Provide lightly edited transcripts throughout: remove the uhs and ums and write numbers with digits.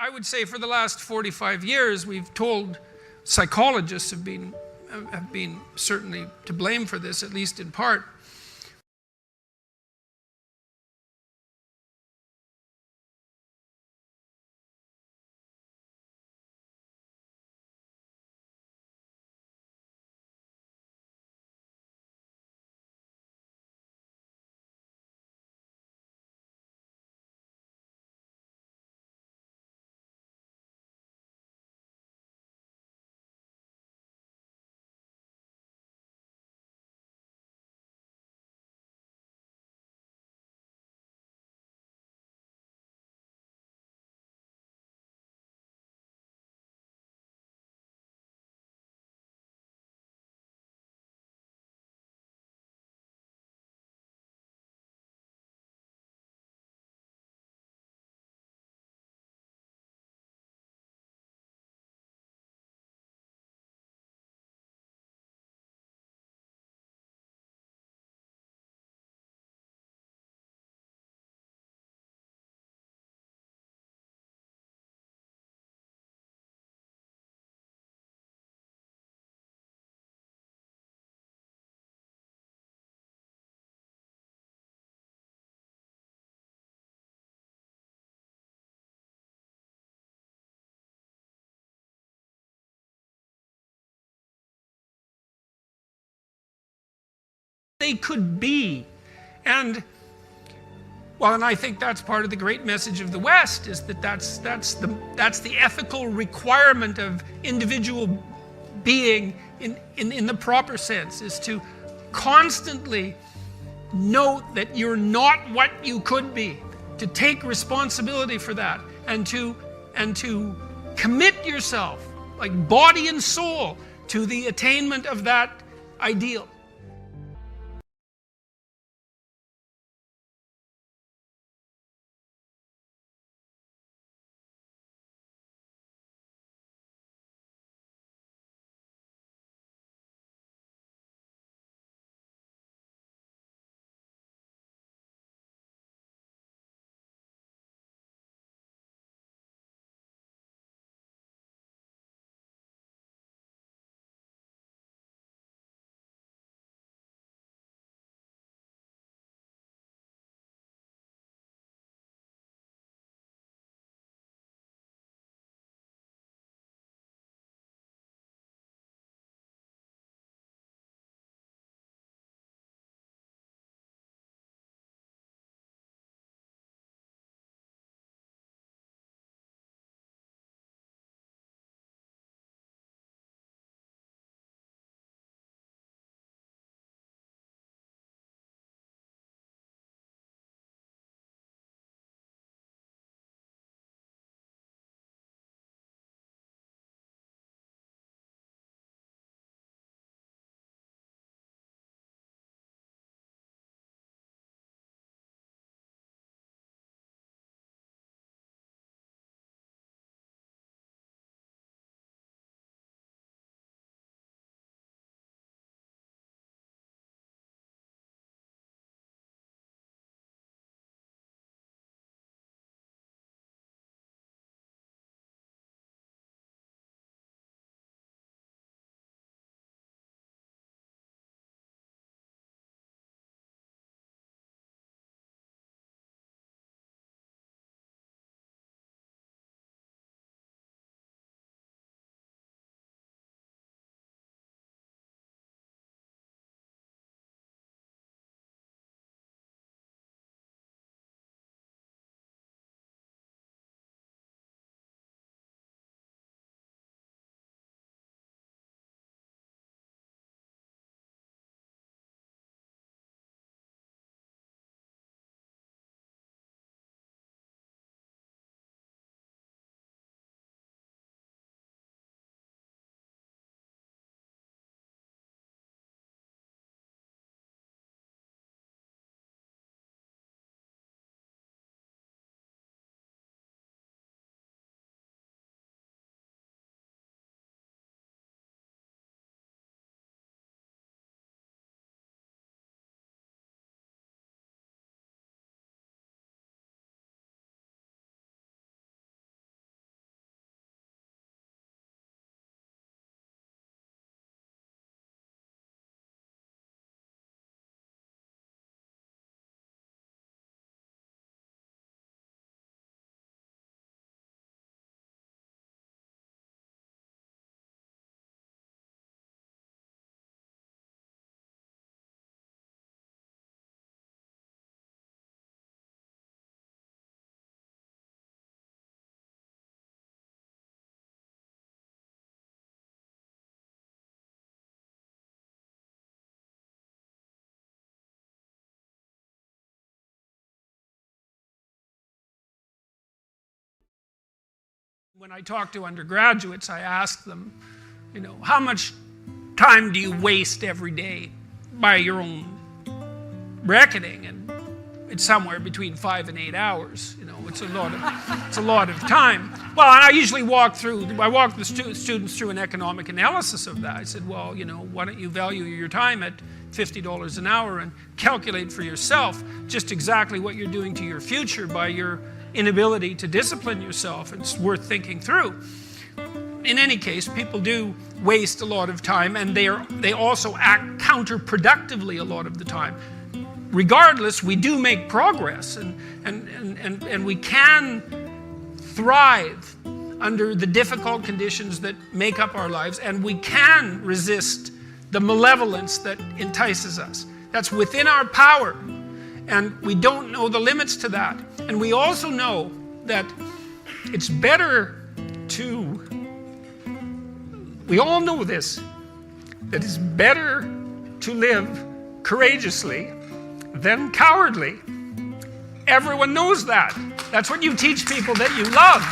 I would say for the last 45 years, we've told, psychologists have been certainly to blame for this, at least in part. They could be. And well, and I think that's part of the great message of the West, is that that's the ethical requirement of individual being in the proper sense, is to constantly note that you're not what you could be, to take responsibility for that, and to commit yourself, like body and soul, to the attainment of that ideal. When I talk to undergraduates, I ask them, how much time do you waste every day by your own reckoning? And it's somewhere between 5 and 8 hours. It's a lot of time. Well, I usually walk the students through an economic analysis of that. I said, well, why don't you value your time at $50 an hour and calculate for yourself just exactly what you're doing to your future by your inability to discipline yourself. It's worth thinking through. In any case, people do waste a lot of time, and they also act counterproductively a lot of the time. Regardless, we do make progress, and we can thrive under the difficult conditions that make up our lives, and we can resist the malevolence that entices us. That's within our power, and we don't know the limits to that. And we also know that it's better we all know this, that it's better to live courageously than cowardly. Everyone knows that. That's what you teach people that you love.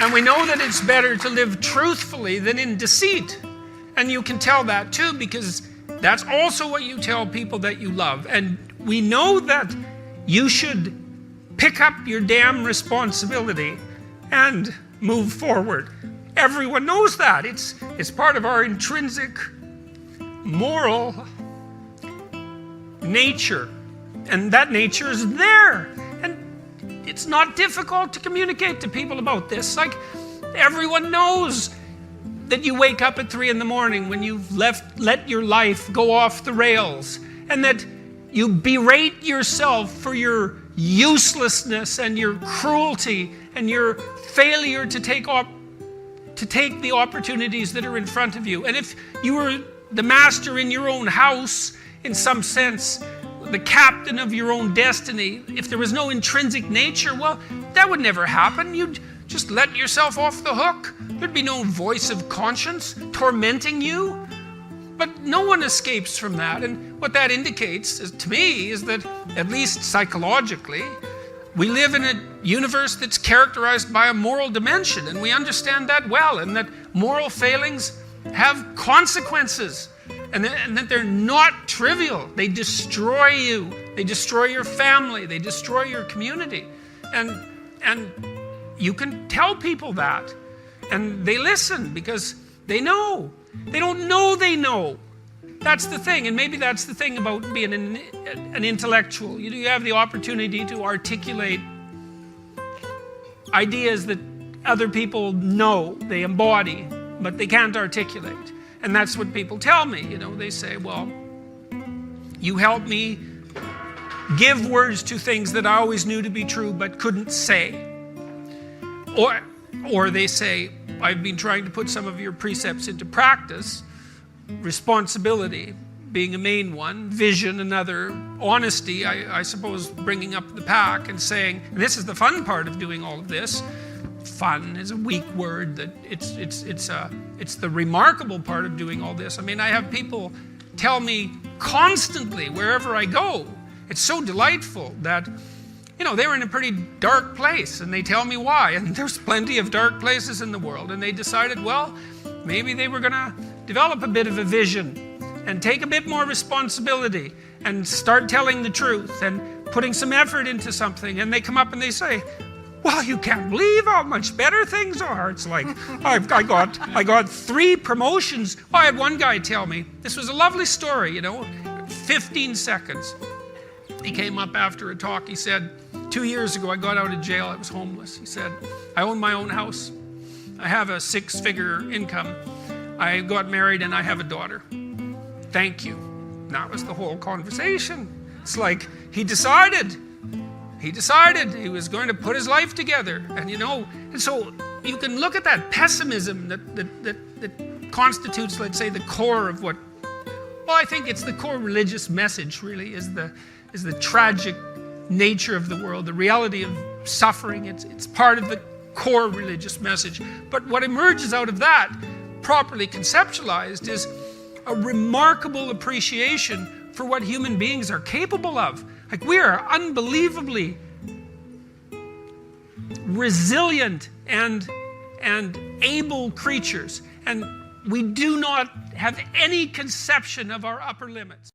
And we know that it's better to live truthfully than in deceit. And you can tell that too, because that's also what you tell people that you love. And we know that you should pick up your damn responsibility and move forward. Everyone knows that. It's part of our intrinsic moral nature. And that nature is there. And it's not difficult to communicate to people about this. Like, everyone knows that you wake up at 3 in the morning when you've let your life go off the rails, and that you berate yourself for your uselessness and your cruelty and your failure to take the opportunities that are in front of you. And if you were the master in your own house, in some sense, the captain of your own destiny, if there was no intrinsic nature, well, that would never happen. You'd just let yourself off the hook. There'd be no voice of conscience tormenting you. But no one escapes from that. And what that indicates, to me, is that, at least psychologically, we live in a universe that's characterized by a moral dimension. And we understand that well. And that moral failings have consequences. And that they're not trivial. They destroy you. They destroy your family. They destroy your community. And you can tell people that. And they listen because they know. They don't know they know. That's the thing. And maybe that's the thing about being an intellectual. You have the opportunity to articulate ideas that other people know, they embody, but they can't articulate. And that's what people tell me. They say, well, you help me give words to things that I always knew to be true but couldn't say. Or they say, I've been trying to put some of your precepts into practice. Responsibility being a main one, vision another, honesty, I suppose, bringing up the pack and saying, and this is the fun part of doing all of this. Fun is a weak word. That it's the remarkable part of doing all this. I mean, I have people tell me constantly wherever I go. It's so delightful that, they were in a pretty dark place, and they tell me why. And there's plenty of dark places in the world. And they decided, well, maybe they were going to develop a bit of a vision and take a bit more responsibility and start telling the truth and putting some effort into something. And they come up and they say, well, you can't believe how much better things are. It's like, I got 3 promotions. I had one guy tell me, this was a lovely story, 15 seconds. He came up after a talk. He said, 2 years ago, I got out of jail. I was homeless. He said, I own my own house. I have a 6-figure income. I got married and I have a daughter. Thank you. That was the whole conversation. It's like he decided he was going to put his life together. And so you can look at that pessimism that constitutes, let's say, the core of what, well, I think it's the core religious message, really, is the tragic nature of the world, the reality of suffering. It's part of the core religious message. But what emerges out of that, properly conceptualized, is a remarkable appreciation for what human beings are capable of. Like, we are unbelievably resilient and able creatures, and we do not have any conception of our upper limits.